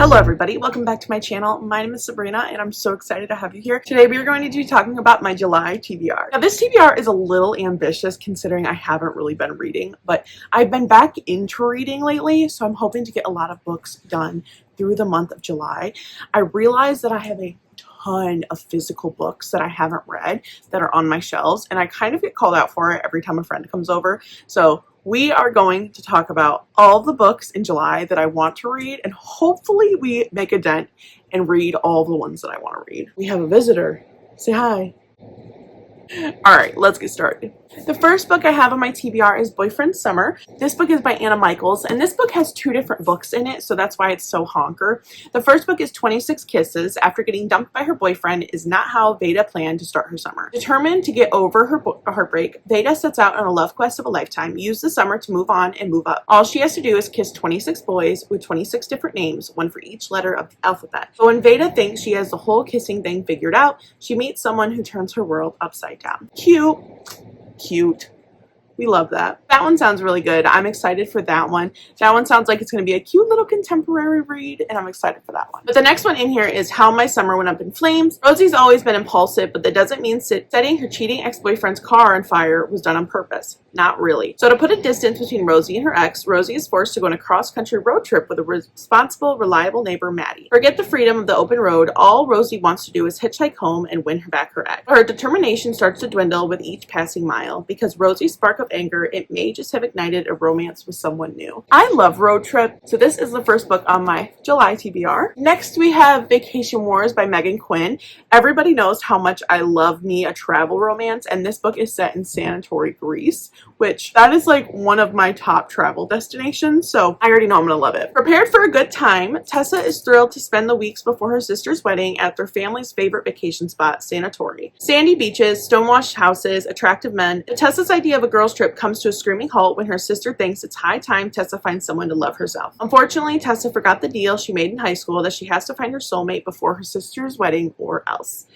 Hello everybody, welcome back to my channel. My name is Sabrina and I'm so excited to have you here. Today we are going to be talking about my July TBR. Now this TBR is a little ambitious considering I haven't really been reading, but I've been back into reading lately, so I'm hoping to get a lot of books done through the month of July. I realize that I have a ton of physical books that I haven't read that are on my shelves, and I kind of get called out for it every time a friend comes over. So we are going to talk about all the books in July that I want to read, and hopefully we make a dent and read all the ones that I want to read. We have a visitor. Say hi. Alright, let's get started. The first book I have on my TBR is Boyfriend Summer. This book is by Anna Michaels, and this book has two different books in it, so that's why it's so honker. The first book is 26 Kisses. After getting dumped by her boyfriend is not how Veda planned to start her summer. Determined to get over her heartbreak, Veda sets out on a love quest of a lifetime, use the summer to move on and move up. All she has to do is kiss 26 boys with 26 different names, one for each letter of the alphabet. But when Veda thinks she has the whole kissing thing figured out, she meets someone who turns her world upside down. Cute. We love that. That one sounds really good. I'm excited for that one. That one sounds like it's going to be a cute little contemporary read, and I'm excited for that one. But the next one in here is How My Summer Went Up in Flames. Rosie's always been impulsive, but that doesn't mean setting her cheating ex-boyfriend's car on fire was done on purpose. Not really. So to put a distance between Rosie and her ex, Rosie is forced to go on a cross-country road trip with a responsible, reliable neighbor, Maddie. Forget the freedom of the open road. All Rosie wants to do is hitchhike home and win her back her ex. Her determination starts to dwindle with each passing mile. Because Rosie's spark of anger, it may just have ignited a romance with someone new. I love road trip, so this is the first book on my July TBR. Next we have Vacation Wars by Megan Quinn. Everybody knows how much I love me a travel romance, and this book is set in Santorini, Greece, which that is like one of my top travel destinations, so I already know I'm gonna love it. Prepared for a good time, Tessa is thrilled to spend the weeks before her sister's wedding at their family's favorite vacation spot, Santorini. Sandy beaches, stonewashed houses, attractive men. Tessa's idea of a girls' trip comes to a screaming halt when her sister thinks it's high time Tessa finds someone to love herself. Unfortunately, Tessa forgot the deal she made in high school that she has to find her soulmate before her sister's wedding or else.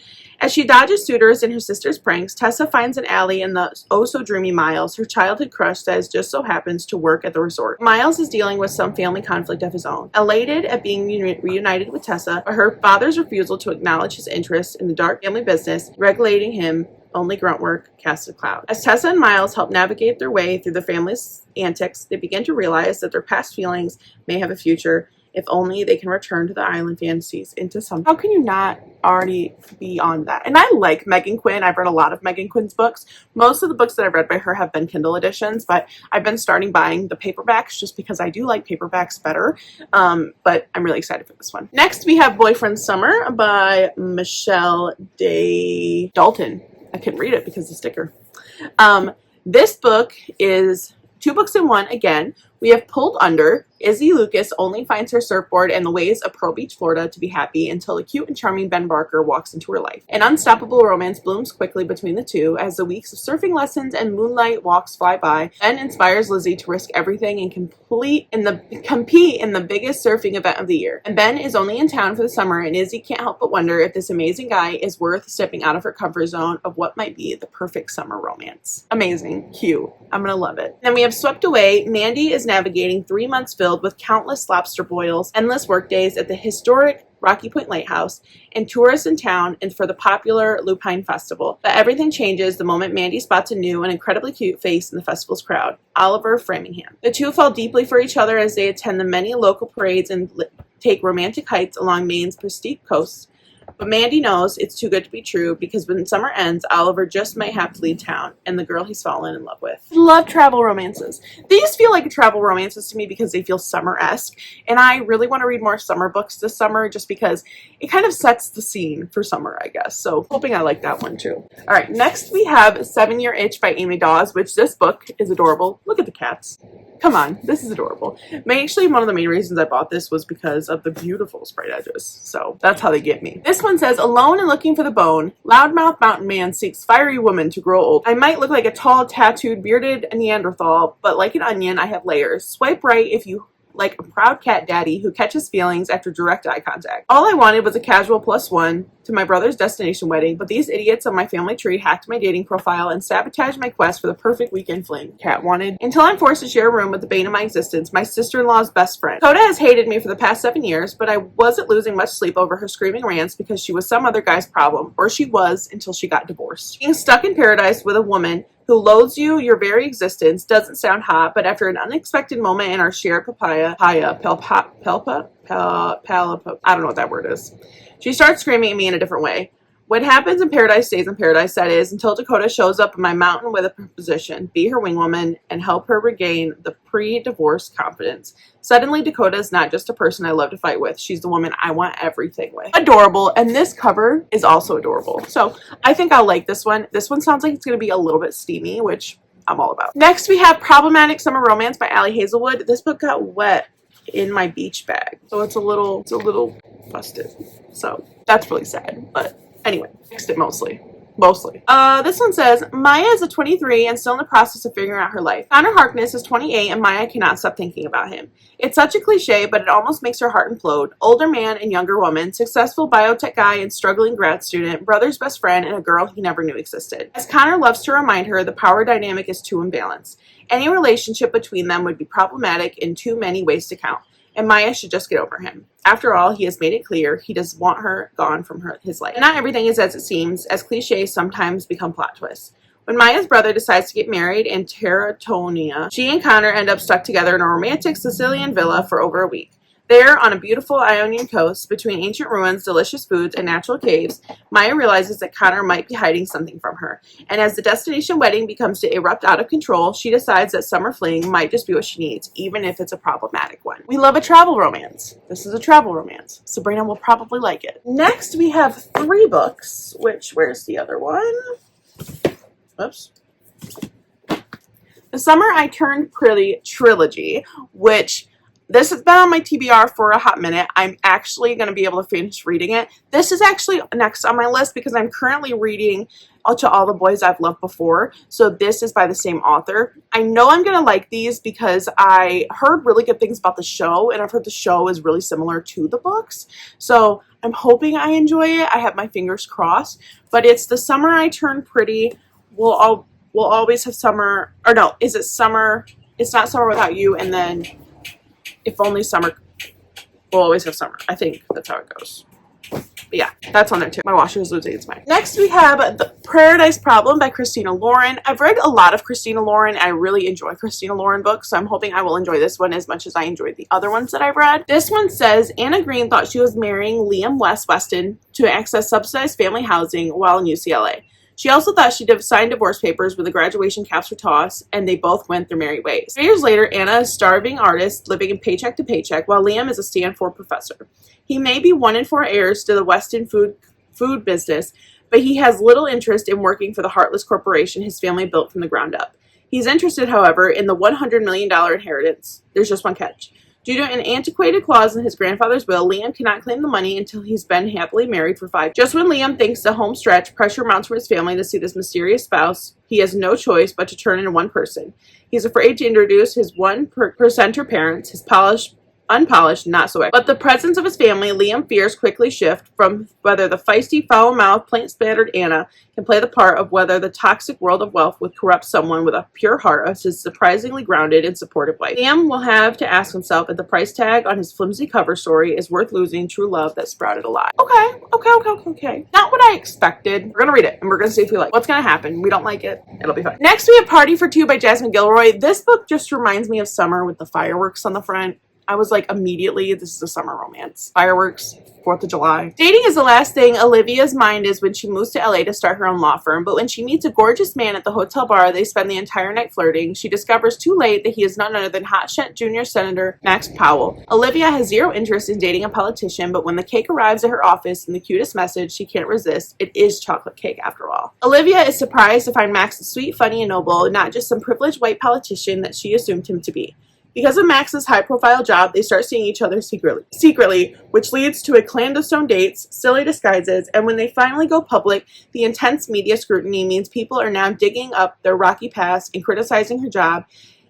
As she dodges suitors in her sister's pranks, Tessa finds an alley in the oh-so-dreamy Miles, her childhood crush that just so happens to work at the resort. Miles is dealing with some family conflict of his own. Elated at being reunited with Tessa, but her father's refusal to acknowledge his interest in the dark family business, regulating him only grunt work casts a cloud. As Tessa and Miles help navigate their way through the family's antics, they begin to realize that their past feelings may have a future if only they can return to the island fantasies into something. How can you not already be on that? And I like Megan Quinn. I've read a lot of Megan Quinn's books. Most of the books that I've read by her have been Kindle editions, but I've been starting buying the paperbacks just because I do like paperbacks better. But I'm really excited for this one. Next, we have Boyfriend Summer by Michelle Day Dalton. I couldn't read it because of the sticker. This book is two books in one again. We have Pulled Under. Izzy Lucas only finds her surfboard and the waves of Pearl Beach, Florida to be happy until the cute and charming Ben Barker walks into her life. An unstoppable romance blooms quickly between the two as the weeks of surfing lessons and moonlight walks fly by. Ben inspires Lizzie to risk everything and compete in the biggest surfing event of the year. And Ben is only in town for the summer, and Izzy can't help but wonder if this amazing guy is worth stepping out of her comfort zone of what might be the perfect summer romance. Amazing. Cute. I'm gonna love it. Then we have Swept Away. Mandy is navigating 3 months filled with countless lobster boils, endless workdays at the historic Rocky Point Lighthouse, and tourists in town and for the popular Lupine Festival. But everything changes the moment Mandy spots a new and incredibly cute face in the festival's crowd, Oliver Framingham. The two fall deeply for each other as they attend the many local parades and take romantic hikes along Maine's pristine coasts. But Mandy knows it's too good to be true because when summer ends, Oliver just might have to leave town and the girl he's fallen in love with. I love travel romances. These feel like travel romances to me because they feel summer-esque, and I really want to read more summer books this summer just because it kind of sets the scene for summer, I guess. So hoping I like that one too. All right, next we have 7 Year Itch by Amy Dawes, which this book is adorable. Look at the cats. Come on, this is adorable. Actually, one of the main reasons I bought this was because of the beautiful sprite edges. So that's how they get me. This one says, alone and looking for the bone, loudmouth mountain man seeks fiery woman to grow old. I might look like a tall, tattooed, bearded Neanderthal, but like an onion, I have layers. Swipe right if you like a proud cat daddy who catches feelings after direct eye contact. All I wanted was a casual +1 to my brother's destination wedding, but these idiots on my family tree hacked my dating profile and sabotaged my quest for the perfect weekend fling. Cat wanted. Until I'm forced to share a room with the bane of my existence, my sister-in-law's best friend. Coda has hated me for the past 7 years, but I wasn't losing much sleep over her screaming rants because she was some other guy's problem, or she was until she got divorced. Being stuck in paradise with a woman who loathes you, your very existence, doesn't sound hot, but after an unexpected moment in our shared I don't know what that word is. She starts screaming at me in a different way. What happens in paradise stays in paradise, that is, until Dakota shows up in my mountain with a proposition, be her wingwoman, and help her regain the pre-divorce confidence. Suddenly, Dakota is not just a person I love to fight with. She's the woman I want everything with. Adorable, and this cover is also adorable. So I think I'll like this one. This one sounds like it's going to be a little bit steamy, which I'm all about. Next, we have Problematic Summer Romance by Allie Hazelwood. This book got wet in my beach bag, so it's a little busted. So that's really sad, but anyway, fixed it mostly. This one says, Maya is a 23 and still in the process of figuring out her life. Connor Harkness is 28 and Maya cannot stop thinking about him. It's such a cliche, but it almost makes her heart implode. Older man and younger woman, successful biotech guy and struggling grad student, brother's best friend, and a girl he never knew existed. As Connor loves to remind her, the power dynamic is too imbalanced. Any relationship between them would be problematic in too many ways to count, and Maya should just get over him. After all, he has made it clear he does want her gone from his life. And not everything is as it seems, as cliches sometimes become plot twists. When Maya's brother decides to get married in Terratonia, she and Connor end up stuck together in a romantic Sicilian villa for over a week. There, on a beautiful Ionian coast, between ancient ruins, delicious foods, and natural caves, Maya realizes that Connor might be hiding something from her. And as the destination wedding becomes to erupt out of control, she decides that summer fling might just be what she needs, even if it's a problematic one. We love a travel romance. This is a travel romance. Sabrina will probably like it. Next, we have 3 books, where's the other one? Oops. The Summer I Turned Pretty trilogy, which this has been on my TBR for a hot minute. I'm actually going to be able to finish reading it. This is actually next on my list because I'm currently reading To All the Boys I've Loved Before. So this is by the same author. I know I'm going to like these because I heard really good things about the show, and I've heard the show is really similar to the books. So I'm hoping I enjoy it. I have my fingers crossed. But it's The Summer I Turned Pretty. We'll always have summer, or no, is it summer? It's not Summer Without You, and then If Only Summer, we'll always have summer. I think that's how it goes. But yeah, that's on there too. My washer is losing its mind. Next we have The Paradise Problem by Christina Lauren. I've read a lot of Christina Lauren. I really enjoy Christina Lauren books, so I'm hoping I will enjoy this one as much as I enjoyed the other ones that I've read. This one says, Anna Green thought she was marrying Liam Weston to access subsidized family housing while in UCLA. She also thought she'd signed divorce papers with the graduation caps were tossed, and they both went their merry ways. 3 years later, Anna is a starving artist living in paycheck to paycheck, while Liam is a Stanford professor. He may be 1 in 4 heirs to the Weston food business, but he has little interest in working for the heartless corporation his family built from the ground up. He's interested, however, in the $100 million inheritance. There's just one catch. Due to an antiquated clause in his grandfather's will, Liam cannot claim the money until he's been happily married for 5 years. Just when Liam thinks the home stretch, pressure mounts from his family to see this mysterious spouse. He has no choice but to turn into one person. He's afraid to introduce his 1% parents, his unpolished, not so but the presence of his family, Liam fears quickly shift from whether the feisty, foul-mouthed, paint-spattered Anna can play the part of whether the toxic world of wealth would corrupt someone with a pure heart as his surprisingly grounded and supportive wife. Liam will have to ask himself if the price tag on his flimsy cover story is worth losing true love that sprouted alive. Okay. Not what I expected. We're gonna read it and we're gonna see if we like it. What's gonna happen? We don't like it. It'll be fine. Next, we have Party for Two by Jasmine Gilroy. This book just reminds me of summer with the fireworks on the front. I was like, immediately, this is a summer romance. Fireworks, 4th of July. Dating is the last thing Olivia's mind is when she moves to LA to start her own law firm, but when she meets a gorgeous man at the hotel bar, they spend the entire night flirting. She discovers too late that he is none other than hotshot junior senator Max Powell. Olivia has zero interest in dating a politician, but when the cake arrives at her office and the cutest message, she can't resist. It is chocolate cake after all. Olivia is surprised to find Max sweet, funny, and noble, not just some privileged white politician that she assumed him to be. Because of Max's high-profile job, they start seeing each other secretly, which leads to a clandestine dates, silly disguises, and when they finally go public, the intense media scrutiny means people are now digging up their rocky past and criticizing her job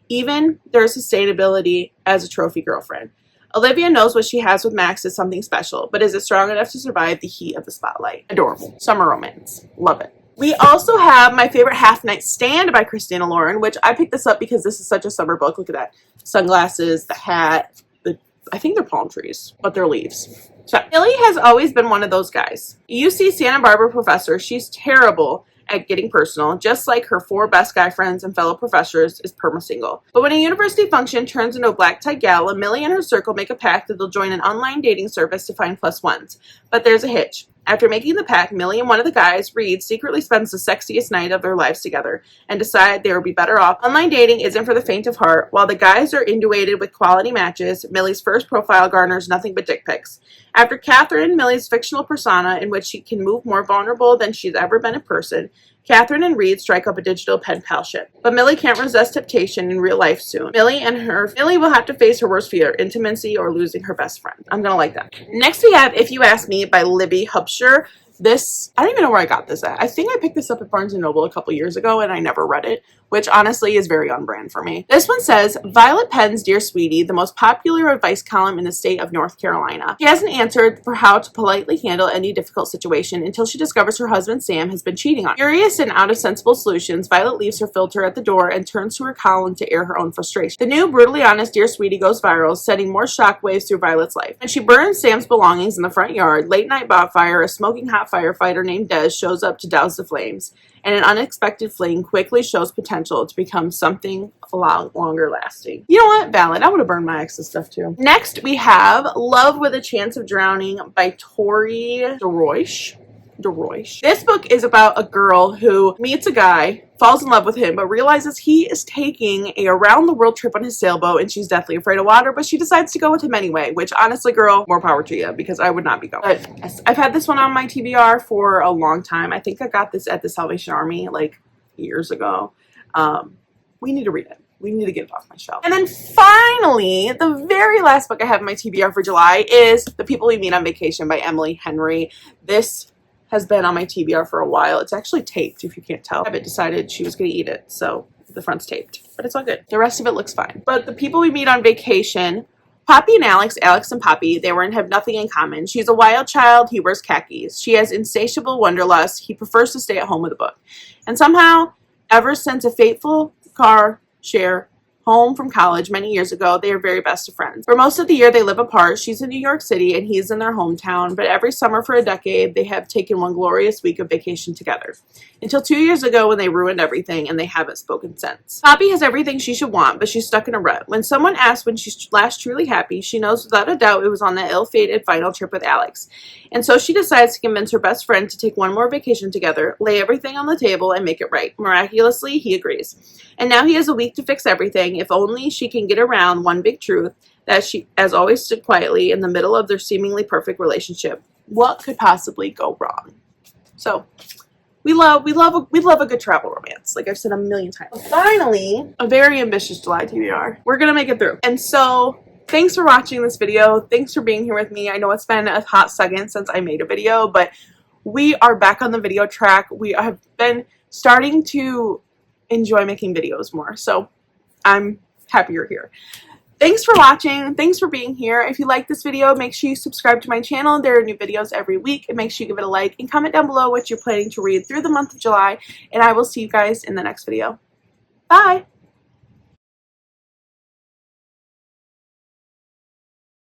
Even there's sustainability as a trophy girlfriend. Olivia knows what she has with Max is something special, but is it strong enough to survive the heat of the spotlight? Adorable. Summer romance. Love it. We also have My Favorite Half Night Stand by Christina Lauren, which I picked this up because this is such a summer book. Look at that. Sunglasses, the hat, I think they're palm trees, but they're leaves. So, Millie has always been one of those guys. You see Santa Barbara professor, she's terrible at getting personal, just like her 4 best guy friends and fellow professors is perma-single. But when a university function turns into a black-tie gala, Millie and her circle make a pact that they'll join an online dating service to find plus ones. But there's a hitch. After making the pact, Millie and one of the guys, Reed, secretly spends the sexiest night of their lives together and decide they will be better off. Online dating isn't for the faint of heart. While the guys are indulated with quality matches, Millie's first profile garners nothing but dick pics. After Catherine, Millie's fictional persona in which she can move more vulnerable than she's ever been in person, Catherine and Reed strike up a digital pen pal ship. But Millie can't resist temptation in real life soon. Millie will have to face her worst fear, intimacy or losing her best friend. I'm gonna like that. Next we have If You Ask Me by Libby Hubscher. This, I don't even know where I got this at. I think I picked this up at Barnes & Noble a couple years ago and I never read it, which honestly is very on brand for me. This one says, Violet Penn's Dear Sweetie, the most popular advice column in the state of North Carolina. She hasn't answered for how to politely handle any difficult situation until she discovers her husband Sam has been cheating on her. Curious and out of sensible solutions, Violet leaves her filter at the door and turns to her column to air her own frustration. The new brutally honest Dear Sweetie goes viral, sending more shockwaves through Violet's life. When she burns Sam's belongings in the front yard, late night bonfire, a smoking hot firefighter named Des shows up to douse the flames, and an unexpected flame quickly shows potential to become something a lot longer lasting. You know what? Valid. I would have burned my ex's stuff too. Next, we have Love with a Chance of Drowning by Tori DeRoche. This book is about a girl who meets a guy, falls in love with him, but realizes he is taking a around-the-world trip on his sailboat and she's deathly afraid of water, but she decides to go with him anyway, which honestly, girl, more power to you because I would not be going. But I've had this one on my TBR for a long time. I think I got this at the Salvation Army like years ago. We need to read it. We need to get it off my shelf. And then finally, the very last book I have in my TBR for July is The People We Meet on Vacation by Emily Henry. This has been on my TBR for a while. It's actually taped, if you can't tell. Avid decided she was going to eat it, so the front's taped. But it's all good. The rest of it looks fine. But The People We Meet on Vacation, Poppy and Alex and Poppy, have nothing in common. She's a wild child. He wears khakis. She has insatiable wanderlust. He prefers to stay at home with a book. And somehow, ever since a fateful car share home from college many years ago, they are very best of friends. For most of the year, they live apart. She's in New York City and he's in their hometown, but every summer for a decade, they have taken one glorious week of vacation together. Until 2 years ago when they ruined everything and they haven't spoken since. Poppy has everything she should want, but she's stuck in a rut. When someone asks when she's last truly happy, she knows without a doubt it was on that ill-fated final trip with Alex. And so she decides to convince her best friend to take one more vacation together, lay everything on the table, and make it right. Miraculously, he agrees. And now he has a week to fix everything, if only she can get around one big truth, that she has always stood quietly in the middle of their seemingly perfect relationship. What could possibly go wrong? So, we love a good travel romance, like I've said a million times. Finally, a very ambitious July TBR. We're gonna make it through. And so, thanks for watching this video. Thanks for being here with me. I know it's been a hot second since I made a video, but we are back on the video track. We have been starting to enjoy making videos more, so I'm happy you're here. Thanks for watching. Thanks for being here. If you like this video, make sure you subscribe to my channel. There are new videos every week, and make sure you give it a like and comment down below what you're planning to read through the month of July, and I will see you guys in the next video. Bye!